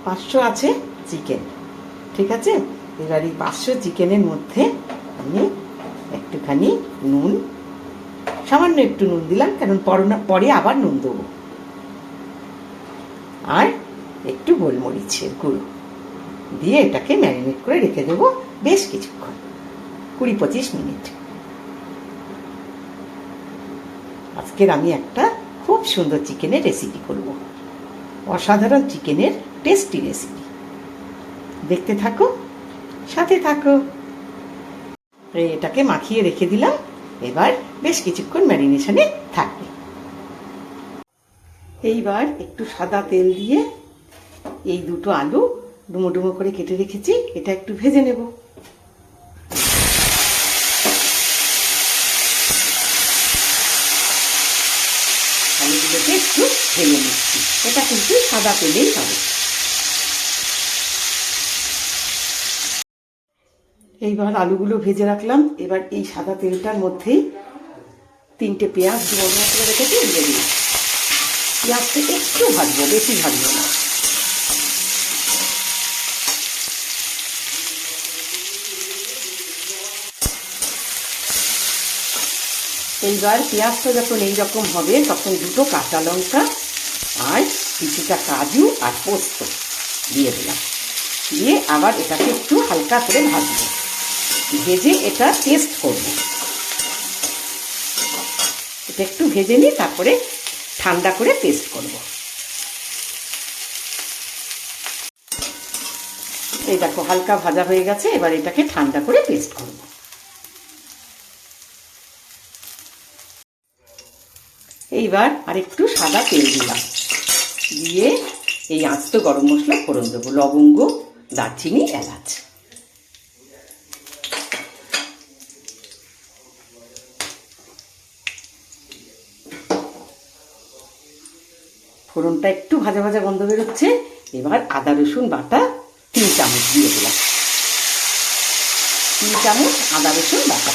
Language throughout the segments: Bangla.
500 আছে চিকেন, ঠিক আছে। এবার এই 500 চিকেনের মধ্যে আমি একটুখানি নুন, সামান্য একটু নুন দিলাম, কারণ পরে আবার নুন দেবো, আর একটু গোলমরিচের গুঁড়ো দিয়ে এটাকে ম্যারিনেট করে রেখে দেবো বেশ কিছুক্ষণ, 20-25 মিনিট। আজকের আমি একটা খুব সুন্দর চিকেনের রেসিপি করব, অসাধারণ চিকেনের টেস্টি রেসিপি। দেখতে থাকো, সাথে থাকো। এটাকে মাখিয়ে রেখে দিলাম, এবার বেশ কিছুক্ষণ ম্যারিনেশনে থাকবে। এইবার একটু সাদা তেল দিয়ে এই দুটো আলু ডুমো ডুমো করে কেটে রেখেছি, এটা একটু ভেজে নেব। আলুগুলোকে একটু ভেজে নিচ্ছি, এটা কিন্তু সাদা তেলেই হবে। এইবার আলুগুলো ভেজে রাখলাম, এবার এই সাদা তেলটার মধ্যেই 3টে পেঁয়াজ বড় করে রেখেছি দিয়ে দিই। পেঁয়াজটা একটু ভাজবো, বেশি ভাজবো না। এইবার পেঁয়াজটা যখন এইরকম হবে তখন 2টো কাঁচা লঙ্কা আর কিছুটা কাজু আর পোস্ত দিয়ে দিলাম, দিয়ে আবার এটাকে একটু হালকা করে ভাজবো, ভেজে এটা টেস্ট করব। এটা একটু ভেজে নিই, তারপরে ঠান্ডা করে পেস্ট করব। এই দেখো হালকা ভাজা হয়ে গেছে, এবার এটাকে ঠান্ডা করে পেস্ট করব। এইবার আর একটু সাদা তেল দিলাম, দিয়ে এই আস্ত গরম মশলা ফোড়ন দেবো, লবঙ্গ, দারচিনি, এলাচ। ফোড়নটা একটু ভাজা ভাজা গন্ধ বেরোচ্ছে, এবার আদা রসুন বাটা 3 চামচ দিয়ে দিলাম, 3 চামচ আদা রসুন বাটা।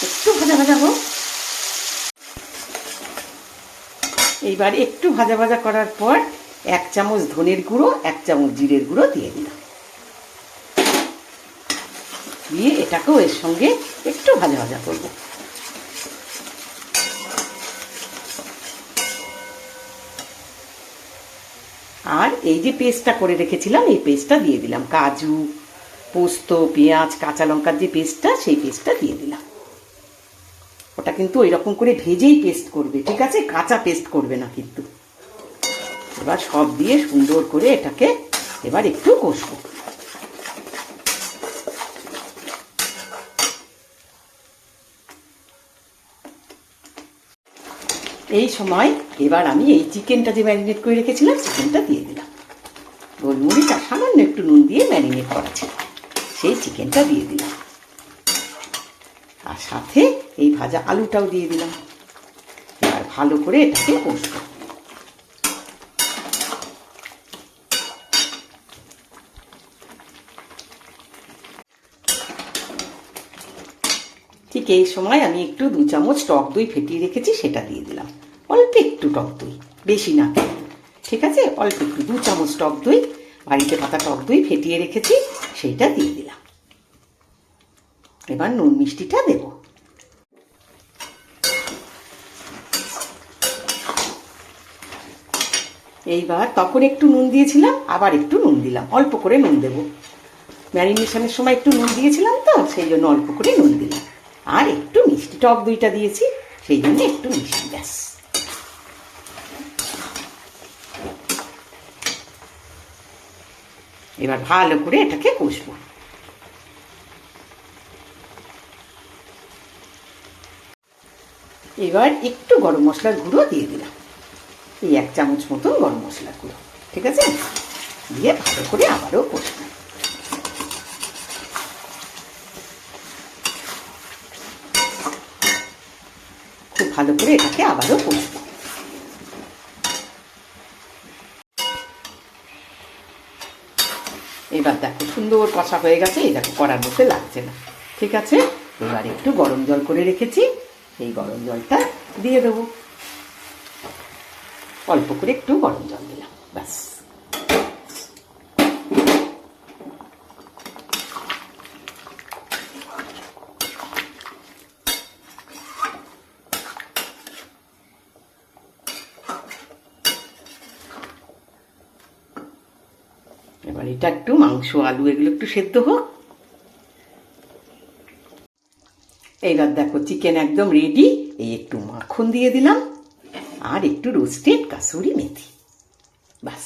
একটু ভাজা ভাজা হোক। এইবার একটু ভাজা ভাজা করার পর 1 চামচ ধনের গুঁড়ো, 1 চামচ জিরের গুঁড়ো দিয়ে দিলাম, দিয়ে এটাকেও এর সঙ্গে একটু ভাজা ভাজা করব। আর এই যে পেস্টটা করে রেখেছিলাম, এই পেস্টটা দিয়ে দিলাম, কাজু, পোস্ত, পেঁয়াজ, কাঁচা লঙ্কার যে পেস্টটা, সেই পেস্টটা দিয়ে দিলাম। ওটা কিন্তু ওই রকম করে ভেজেই পেস্ট করবে, ঠিক আছে, কাঁচা পেস্ট করবে না কিন্তু। এবার সব দিয়ে সুন্দর করে এটাকে এবার একটু কষবো। এই সময় এবার আমি এই চিকেনটা যে ম্যারিনেট করে রেখেছিলাম, চিকেনটা দিয়ে দিলাম। গোলমরিচ আর সামান্য একটু নুন দিয়ে ম্যারিনেট করা ছিল, সেই চিকেনটা দিয়ে দিলাম, আর সাথে এই ভাজা আলুটাও দিয়ে দিলাম। এবার ভালো করে এটাকে কষবো। ঠিক এই সময় আমি একটু 2 চামচ টক দই ফেটিয়ে রেখেছি, সেটা দিয়ে দিলাম, অল্প একটু টক দই, বেশি না, ঠিক আছে, অল্প একটু 2 চামচ টক দই, বাড়িতে পাতা টক দই ফেটিয়ে রেখেছি, সেইটা দিয়ে দিলাম। এবার নুন মিষ্টিটা দেব। এইবার তখন একটু নুন দিয়েছিলাম, আবার একটু নুন দিলাম, অল্প করে নুন দেব, ম্যারিনেশনের সময় একটু নুন দিয়েছিলাম তো, সেই জন্য অল্প করে নুন দিলাম। আর একটু মিষ্টি, টক দইটা দিয়েছি সেই জন্য একটু মিষ্টি, ব্যাস। এবার ভালো করে এটাকে কষবো। এবার একটু গরম মশলার গুঁড়ো দিয়ে দিলাম, এই 1 চামচ মতো গরম মশলার গুঁড়ো, ঠিক আছে, দিয়ে ভালো করে আবারও কষবো। খুব ভালো করে এটাকে আবারও কষবো। এবার দেখো সুন্দর কষা হয়ে গেছে, এই দেখো কড়ার মধ্যে লাগছে না। ঠিক আছে, এবার একটু গরম জল করে রেখেছি, এই গরম জলটা দিয়ে দেবো। অল্প করে একটু গরম জল দিলাম, ব্যাস। এবার এটা একটু মাংস আলু এগুলো একটু সেদ্ধ হোক। এইবার দেখো চিকেন একদম রেডি। এই একটু মাখন দিয়ে দিলাম আর একটু রোস্টেড কাসুরি মেথি, বাস।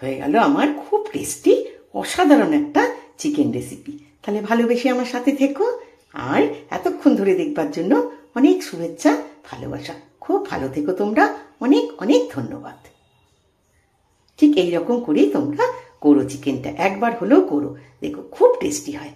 হয়ে গেল আমার খুব টেস্টি অসাধারণ একটা চিকেন রেসিপি। তাহলে ভালোবেসে আমার সাথে থেকো, আর এতক্ষণ ধরে দেখবার জন্য অনেক শুভেচ্ছা, ভালোবাসা। খুব ভালো থেকো তোমরা, অনেক অনেক ধন্যবাদ। ঠিক এইরকম করেই তোমরা করো চিকেনটা, একবার হলেও করো, দেখো খুব টেস্টি হয়।